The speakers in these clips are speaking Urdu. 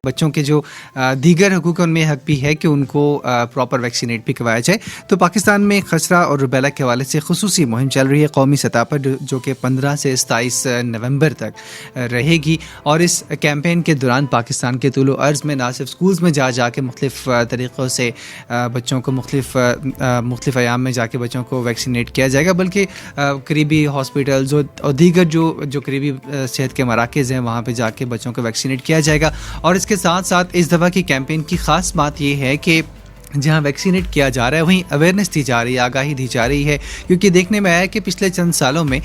بچوں کے جو دیگر حقوق ان میں حق بھی ہے کہ ان کو پراپر ویکسینیٹ بھی کروایا جائے. تو پاکستان میں خسرہ اور روبیلا کے حوالے سے خصوصی مہم چل رہی ہے قومی سطح پر, جو کہ 15 سے 27 نومبر تک رہے گی. اور اس کیمپین کے دوران پاکستان کے طول و عرض میں نہ صرف اسکولز میں جا کے مختلف طریقوں سے بچوں کو مختلف ایام میں جا کے بچوں کو ویکسینیٹ کیا جائے گا, بلکہ قریبی ہاسپٹلز اور دیگر جو قریبی صحت کے مراکز ہیں وہاں پہ جا کے بچوں کو ویکسینیٹ کیا جائے گا. اور اس کے ساتھ ساتھ اس دفعہ کی کیمپین کی خاص بات یہ ہے کہ جہاں ویکسینیٹ کیا جا رہا ہے وہیں اویئرنیس دی جا رہی ہے, آگاہی دی جا رہی ہے. کیونکہ دیکھنے میں آیا ہے کہ پچھلے چند سالوں میں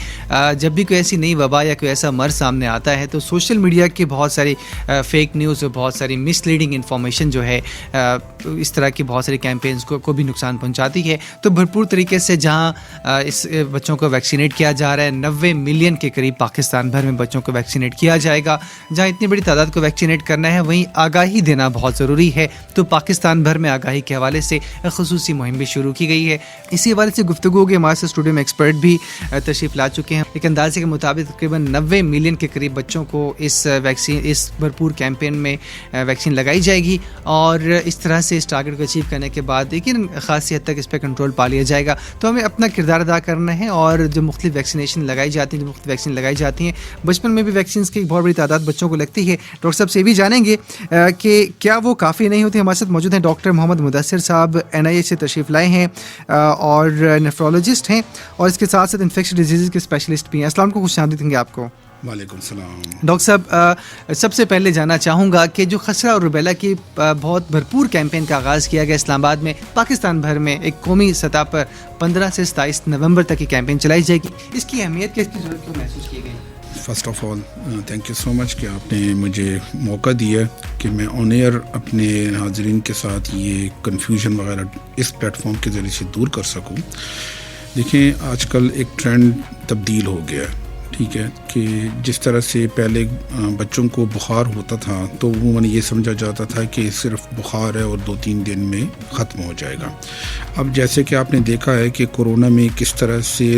جب بھی کوئی ایسی نئی وبا یا کوئی ایسا مرض سامنے آتا ہے تو سوشل میڈیا کی بہت ساری فیک نیوز اور بہت ساری مس لیڈنگ انفارمیشن جو ہے اس طرح کی بہت ساری کیمپینز کو بھی نقصان پہنچاتی ہے. تو بھرپور طریقے سے جہاں اس بچوں کو ویکسینیٹ کیا جا رہا ہے, 90 ملین کے قریب پاکستان بھر میں بچوں کو ویکسینیٹ کیا جائے گا, جہاں اتنی بڑی تعداد کو ویکسینیٹ کرنا ہے وہیں آگاہی دینا بہت ضروری ہے. تو پاکستان بھر میں آگاہی کے حوالے سے خصوصی مہم بھی شروع کی گئی ہے. اسی حوالے سے گفتگو ہوگی. ہمارے ساتھ اسٹوڈیو میں ایکسپرٹ بھی تشریف لا چکے ہیں. ایک اندازے کے مطابق تقریباً 90 ملین کے قریب بچوں کو اس بھرپور کیمپین میں ویکسین لگائی جائے گی, اور اس طرح سے اس ٹارگٹ کو اچیو کرنے کے بعد یقیناً خاصی حد تک اس پہ کنٹرول پا لیا جائے گا. تو ہمیں اپنا کردار ادا کرنا ہے, اور جو مختلف ویکسینیشن لگائی جاتی ہیں بچپن میں بھی ویکسینز کی ایک بہت بڑی تعداد بچوں کو لگتی ہے. ڈاکٹر صاحب سے یہ بھی جانیں گے کہ کیا وہ کافی نہیں ہوتی. ہمارے ساتھ موجود ہیں ڈاکٹر محمد مدثر صاحب, NIH سے تشریف لائے ہیں اور نیفرولوجسٹ ہیں, اور اس کے ساتھ ساتھ انفیکشن ڈیزیز کے اسپیشلسٹ بھی ہیں. السلام علیکم, خوش آمدید ہیں آپ کو. وعلیکم السلام. ڈاکٹر صاحب, سب سے پہلے جاننا چاہوں گا کہ جو خسرہ اور روبیلا کی بہت بھرپور کیمپین کا آغاز کیا گیا اسلام آباد میں, پاکستان بھر میں ایک قومی سطح پر 15 سے 27 نومبر تک کی کیمپین چلائی جائے گی, اس کی اہمیت کیا, اس کی ضرورت کیوں محسوس کی گئی؟ First of all thank you so much کہ آپ نے مجھے موقع دیا کہ میں آن ایئر اپنے حاضرین کے ساتھ یہ کنفیوژن وغیرہ اس پلیٹ فارم کے ذریعے سے دور کر سکوں. دیکھیں, آج کل ایک ٹرینڈ تبدیل ہو گیا ہے, ٹھیک ہے, کہ جس طرح سے پہلے بچوں کو بخار ہوتا تھا تو عموماً یہ سمجھا جاتا تھا کہ صرف بخار ہے اور 2-3 دن میں ختم ہو جائے گا. اب جیسے کہ آپ نے دیکھا ہے کہ کورونا میں کس طرح سے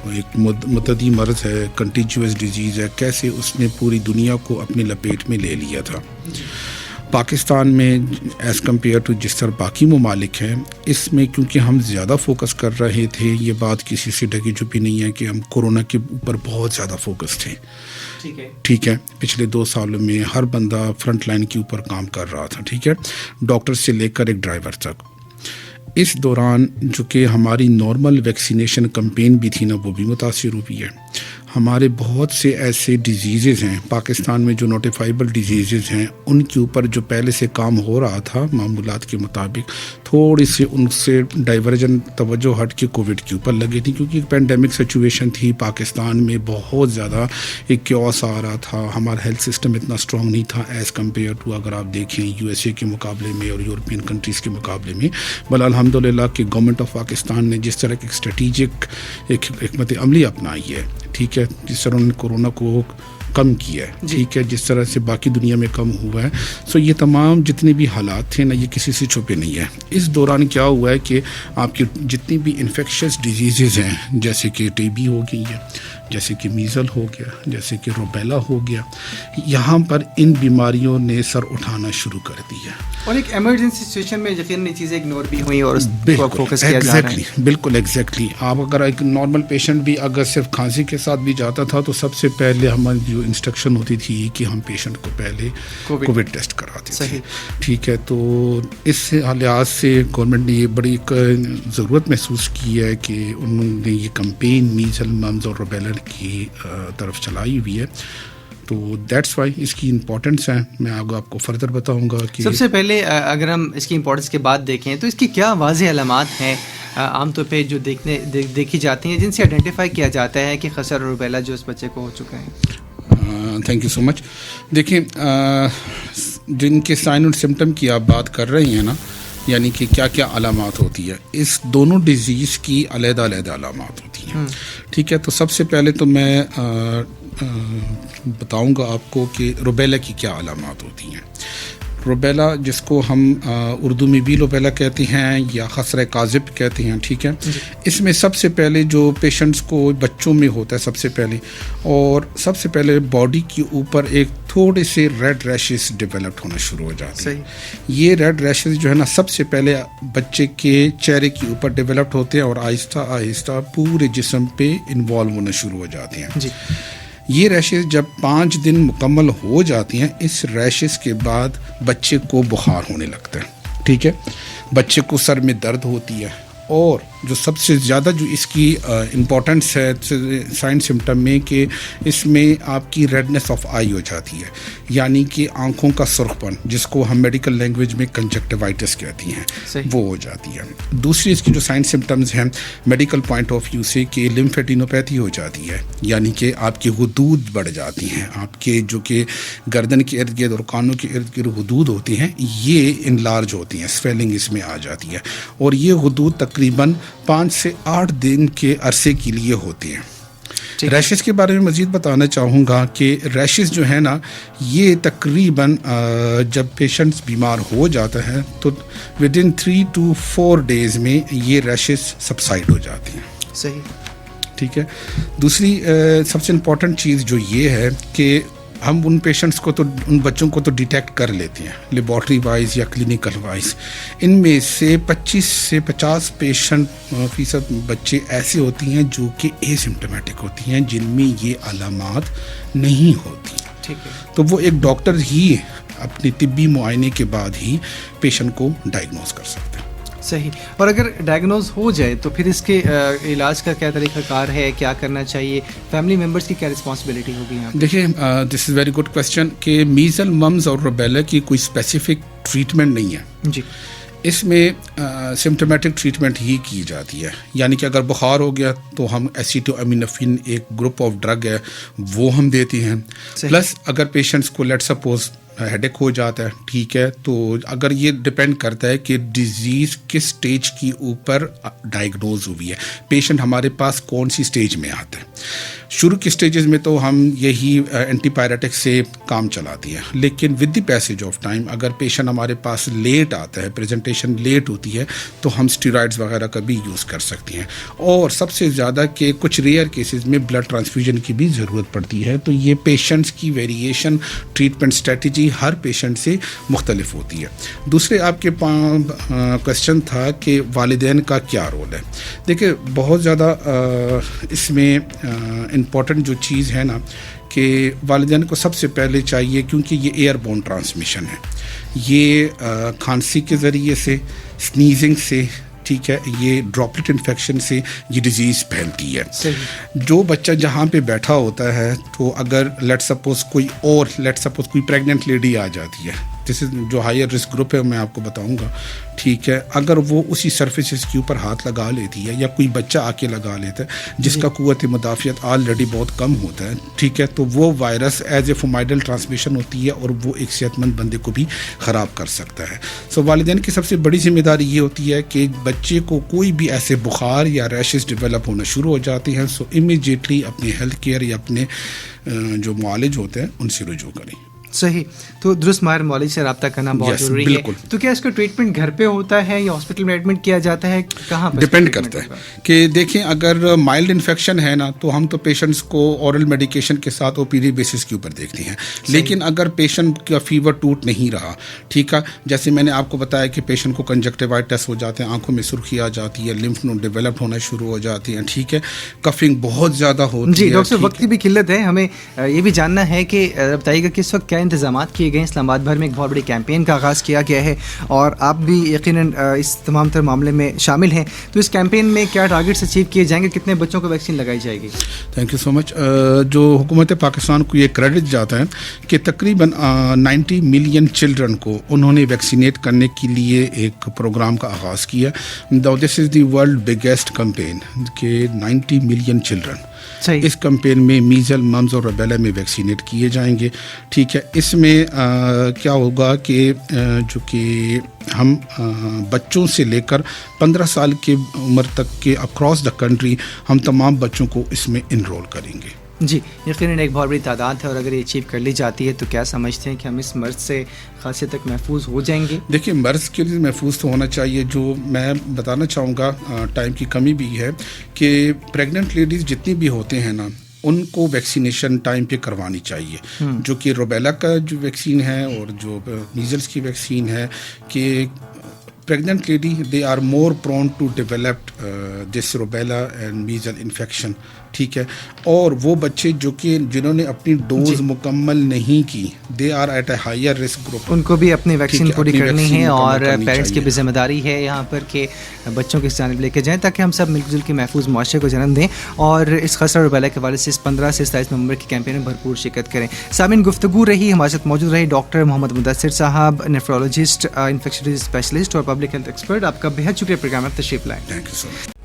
ایک متعدی مرض ہے, کنٹیجیوس ڈیزیز ہے, کیسے اس نے پوری دنیا کو اپنی لپیٹ میں لے لیا تھا. پاکستان میں ایز کمپیئر ٹو جس طرح باقی ممالک ہیں, اس میں کیونکہ ہم زیادہ فوکس کر رہے تھے, یہ بات کسی سے ڈھکی چھپی نہیں ہے کہ ہم کورونا کے اوپر بہت زیادہ فوکس تھے. ٹھیک ہے, پچھلے 2 سالوں میں ہر بندہ فرنٹ لائن کے اوپر کام کر رہا تھا, ٹھیک ہے, ڈاکٹر سے لے کر ایک ڈرائیور تک. اس دوران جو کہ ہماری نارمل ویکسینیشن کمپین بھی تھی نا, وہ بھی متاثر ہوئی ہے. ہمارے بہت سے ایسے ڈیزیزز ہیں پاکستان میں جو نوٹیفائبل ڈیزیزز ہیں, ان کے اوپر جو پہلے سے کام ہو رہا تھا معمولات کے مطابق, تھوڑی سی ان سے ڈائیورجن توجہ ہٹ کے کووڈ کے اوپر لگی تھی, کیونکہ ایک پینڈیمک سچویشن تھی پاکستان میں, بہت زیادہ ایک کیوس آ رہا تھا. ہمارا ہیلتھ سسٹم اتنا اسٹرانگ نہیں تھا ایز کمپیئر ٹو اگر آپ دیکھیں USA کے مقابلے میں اور یورپین کنٹریز کے مقابلے میں. بل الحمدللہ کہ گورنمنٹ آف پاکستان نے جس طرح کی اسٹریٹجک ایک حکمت عملی اپنائی ہے, ٹھیک ہے, جس طرح انہوں نے کورونا کو کم کیا ہے, ٹھیک ہے, جس طرح سے باقی دنیا میں کم ہوا ہے. سو یہ تمام جتنے بھی حالات تھے نا, یہ کسی سے چھپے نہیں ہیں. اس دوران کیا ہوا ہے کہ آپ کی جتنی بھی انفیکشس ڈیزیزز ہیں, جیسے کہ TB ہو گئی ہے, جیسے کہ میزل ہو گیا, جیسے کہ روبیلا ہو گیا, یہاں پر ان بیماریوں نے سر اٹھانا شروع کر دیا. اور ایک ایمرجنسی سچویشن میں یقیناً یہ چیزیں اگنور بھی ہوئی اور اس پر فوکس کیا جا رہا ہے. بالکل ایگزیکٹلی. آپ اگر ایک نارمل پیشنٹ بھی اگر صرف کھانسی کے ساتھ بھی جاتا تھا تو سب سے پہلے ہماری جو انسٹرکشن ہوتی تھی کہ ہم پیشنٹ کو پہلے کووڈ ٹیسٹ کراتے تھے, ٹھیک ہے. تو اس لحاظ سے گورنمنٹ نے یہ بڑی ضرورت محسوس کی ہے کہ انہوں نے یہ کمپین میزل ممز اور روبیلا کی طرف چلائی ہوئی ہے. تو دیٹس وائی اس کی امپورٹنس ہے. میں آگے آپ کو فردر بتاؤں گا کہ سب سے پہلے اگر ہم اس کی امپورٹنس کے بعد دیکھیں تو اس کی کیا واضح علامات ہیں عام طور پہ جو دیکھی جاتی ہیں, جن سے آئیڈینٹیفائی کیا جاتا ہے کہ خسرہ اور روبیلا جو اس بچے کو ہو چکا ہے؟ تھینک یو سو مچ. دیکھیں, جن کے سائن اور سمٹم کی آپ بات کر رہے ہیں نا, یعنی کہ کیا کیا علامات ہوتی ہے, اس دونوں ڈیزیز کی علیحدہ علیحدہ علامات ہوتی ہیں, ٹھیک ہے. تو سب سے پہلے تو میں بتاؤں گا آپ کو کہ روبیلا کی کیا علامات ہوتی ہیں. روبیلا جس کو ہم اردو میں بھی روبیلا کہتے ہیں یا خسرہ کاذب کہتے ہیں, ٹھیک ہے. اس میں سب سے پہلے جو پیشنٹس کو بچوں میں ہوتا ہے سب سے پہلے باڈی کے اوپر ایک تھوڑے سے ریڈ ریشز ڈیولپڈ ہونا شروع ہو جاتے ہیں. یہ ریڈ ریشز جو ہے نا سب سے پہلے بچے کے چہرے کے اوپر ڈیولپڈ ہوتے ہیں اور آہستہ آہستہ پورے جسم پہ انوالو ہونا شروع ہو جاتے ہیں. یہ ریشز جب 5 دن مکمل ہو جاتی ہیں, اس ریشز کے بعد بچے کو بخار ہونے لگتا ہے, ٹھیک ہے. بچے کو سر میں درد ہوتی ہے, اور جو سب سے زیادہ جو اس کی امپورٹنس ہے سائن سمٹم میں کہ اس میں آپ کی ریڈنس آف آئی ہو جاتی ہے, یعنی کہ آنکھوں کا سرخ پن, جس کو ہم میڈیکل لینگویج میں کنجکٹیوائٹس کہتی ہیں, وہ ہو جاتی ہے. دوسری اس کی جو سائن سمٹمز ہیں میڈیکل پوائنٹ آف ویو سے کہ لمفیڈینوپیتھی ہو جاتی ہے, یعنی کہ آپ کی غدود بڑھ جاتی ہیں, آپ کے جو کہ گردن کے ارد گرد اور کانوں کے ارد گرد غدود ہوتی ہیں یہ انلارج ہوتی ہیں, سویلنگ اس میں آ جاتی ہے, اور یہ غدود تقریباً 5 سے 8 دن کے عرصے کے لیے ہوتی ہیں. ریشز کے بارے میں مزید بتانا چاہوں گا کہ ریشز جو ہے نا یہ تقریباً جب پیشنٹس بیمار ہو جاتا ہے تو ودن 3 to 4 days میں یہ ریشز سبسائڈ ہو جاتی ہیں. صحیح, ٹھیک ہے. دوسری سب سے امپورٹنٹ چیز جو یہ ہے کہ ہم ان پیشنٹس کو تو ان بچوں کو تو ڈیٹیکٹ کر لیتے ہیں لیبارٹری وائز یا کلینکل وائز. ان میں سے 25 سے 50% بچے ایسے ہوتی ہیں جو کہ اے سمپٹمیٹک ہوتی ہیں, جن میں یہ علامات نہیں ہوتی. ٹھیک ہے. تو وہ ایک ڈاکٹر ہی اپنے طبی معائنے کے بعد ہی پیشنٹ کو ڈائگنوز کر سکتے ہیں. صحیح. اور اگر ڈائگنوز ہو جائے تو پھر اس کے علاج کا کیا طریقہ کار ہے, کیا کرنا چاہیے, فیملی ممبرس کی کیا رسپانسبلٹی ہوگی یہاں؟ دیکھیں, دس از ویری گڈ کویسچن کہ میزل ممز اور روبیلا کی کوئی اسپیسیفک ٹریٹمنٹ نہیں ہے. جی. اس میں سمپٹمیٹک ٹریٹمنٹ ہی کی جاتی ہے, یعنی کہ اگر بخار ہو گیا تو ہم ایسیٹو امینوفین ایک گروپ آف ڈرگ ہے وہ ہم دیتے ہیں. پلس اگر پیشنٹس کو لیٹ سپوز ہیڈیک ہو جاتا ہے, ٹھیک ہے, تو اگر یہ ڈپینڈ کرتا ہے کہ ڈیزیز کس سٹیج کی اوپر ڈائگنوز ہوئی ہے, پیشنٹ ہمارے پاس کون سی سٹیج میں آتا ہے. شروع کی سٹیجز میں تو ہم یہی اینٹی پائریٹک سے کام چلاتی ہیں, لیکن with the passage of time اگر پیشنٹ ہمارے پاس لیٹ آتا ہے, پریزنٹیشن لیٹ ہوتی ہے, تو ہم اسٹیرائڈز وغیرہ کا بھی یوز کر سکتے ہیں. اور سب سے زیادہ کہ کچھ ریئر کیسز میں بلڈ ٹرانسفیوژن کی بھی ضرورت پڑتی ہے, تو یہ پیشنٹس کی ویریشن ٹریٹمنٹ اسٹریٹجی ہر پیشنٹ سے مختلف ہوتی ہے. دوسرے آپ کے کوشچن تھا کہ والدین کا کیا رول ہے. دیکھیں, بہت زیادہ اس میں امپورٹنٹ جو چیز ہے نا کہ والدین کو سب سے پہلے چاہیے, کیونکہ یہ ایئر بون ٹرانسمیشن ہے, یہ کھانسی کے ذریعے سے, سنیزنگ سے, ٹھیک ہے, یہ ڈراپلٹ انفیکشن سے یہ ڈیزیز پھیلتی ہے. جو بچہ جہاں پہ بیٹھا ہوتا ہے تو اگر لیٹ سپوز کوئی پریگننٹ لیڈی آ جاتی ہے, جس جو ہائر رسک گروپ ہے میں آپ کو بتاؤں گا, ٹھیک ہے, اگر وہ اسی سرفیسز کے اوپر ہاتھ لگا لیتی ہے یا کوئی بچہ آ کے لگا لیتا ہے جس کا قوت مدافعت آلریڈی بہت کم ہوتا ہے, ٹھیک ہے, تو وہ وائرس ایز اے فومائڈل ٹرانسمیشن ہوتی ہے اور وہ ایک صحت مند بندے کو بھی خراب کر سکتا ہے. سو والدین کی سب سے بڑی ذمہ داری یہ ہوتی ہے کہ بچے کو کوئی بھی ایسے بخار یا ریشز ڈیولپ ہونا شروع ہو جاتی ہیں, سو امیجیٹلی اپنے ہیلتھ کیئر یا اپنے جو معالج ہوتے ہیں ان سے رجوع کریں. صحیح. تو درست ماہر معالج سے رابطہ کرنا بہت ضروری ہے. تو کیا اس کا ٹریٹمنٹ گھر پہ ہوتا ہے یا ہاسپٹل میں ایڈمٹ کیا جاتا ہے, کہاں پر ڈپینڈ کرتا ہے کہ دیکھیں اگر مائلڈ انفیکشن ہے نا تو ہم تو پیشنٹس کو اورل میڈیکیشن کے ساتھ او پی ڈی بیسس کے اوپر دیکھتے ہیں. لیکن اگر پیشنٹ کا فیور ٹوٹ نہیں رہا, ٹھیک ہے, جیسے میں نے آپ کو بتایا کہ پیشنٹ کو کنجکٹیوائٹس ہو جاتے ہیں, آنکھوں میں سرخی آ جاتی ہے, لمف نوڈ ڈیولپ ہونا شروع ہو جاتی ہیں, ٹھیک ہے, کفنگ بہت زیادہ ہوتی ہے. جی ڈاکٹر صاحب, وقت کی بھی قلت ہے, ہمیں یہ بھی جاننا ہے کہ بتائیے گا کہ اس وقت کیا انتظامات کیے گئے. اسلام آباد بھر میں ایک بہت بڑی کیمپین کا آغاز کیا گیا ہے اور آپ بھی یقیناً اس تمام تر معاملے میں شامل ہیں, تو اس کیمپین میں کیا ٹارگیٹس اچیو کیے جائیں گے, کتنے بچوں کو ویکسین لگائی جائے گی؟ تھینک یو سو مچ. جو حکومت پاکستان کو یہ کریڈٹ جاتا ہے کہ تقریباً 90 ملین چلڈرن کو انہوں نے ویکسینیٹ کرنے کے لیے ایک پروگرام کا آغاز کیا. دس از دی ورلڈ بگیسٹ کمپین کہ 90 ملین چلڈرن اس کمپین میں میزل, ممز اور روبیلا میں ویکسینیٹ کیے جائیں گے, ٹھیک ہے. اس میں کیا ہوگا کہ جو کہ ہم بچوں سے لے کر 15 سال کی عمر تک کے اکراس دا کنٹری ہم تمام بچوں کو اس میں انرول کریں گے. جی یقیناً ایک بہت بڑی تعداد ہے، اور اگر یہ اچیو کر لی جاتی ہے تو کیا سمجھتے ہیں کہ ہم اس مرض سے خاصی تک محفوظ ہو جائیں گے؟ دیکھیے مرض کے لیے محفوظ تو ہونا چاہیے. جو میں بتانا چاہوں گا، ٹائم کی کمی بھی ہے، کہ پریگننٹ لیڈیز جتنی بھی ہوتے ہیں نا، ان کو ویکسینیشن ٹائم پہ کروانی چاہیے. جو کہ روبیلا کا جو ویکسین ہے اور جو میزلس کی ویکسین ہے، کہ pregnant lady they are more prone to develop this rubella and measles infection. ٹھیک ہے. اور وہ بچے جو کہ جنہوں نے اپنی ڈوز مکمل نہیں کی، they are at a higher risk group. ان کو بھی اپنی ویکسین پوری کرنی ہے، اور پیرنٹس کی بھی ذمہ داری ہے یہاں پر کہ بچوں کی جانب لے کے جائیں، تاکہ ہم سب مل جل کے محفوظ معاشرے کو جنم دیں، اور اس خسرہ روبیلا کے حوالے سے اس 15 سے 27 نومبر کی کیمپین میں بھرپور شرکت کریں. سامعین، گفتگو رہی، ہمارے ساتھ موجود رہے ڈاکٹر محمد مدثر صاحب، نیفرولوجسٹ، انفیکشن ڈیزیز اسپیشلسٹ اور پبلک ہیلتھ ایکسپرٹ. آپ کا بہت شکریہ پروگرام میں تشریف لائیں. Thank you so much.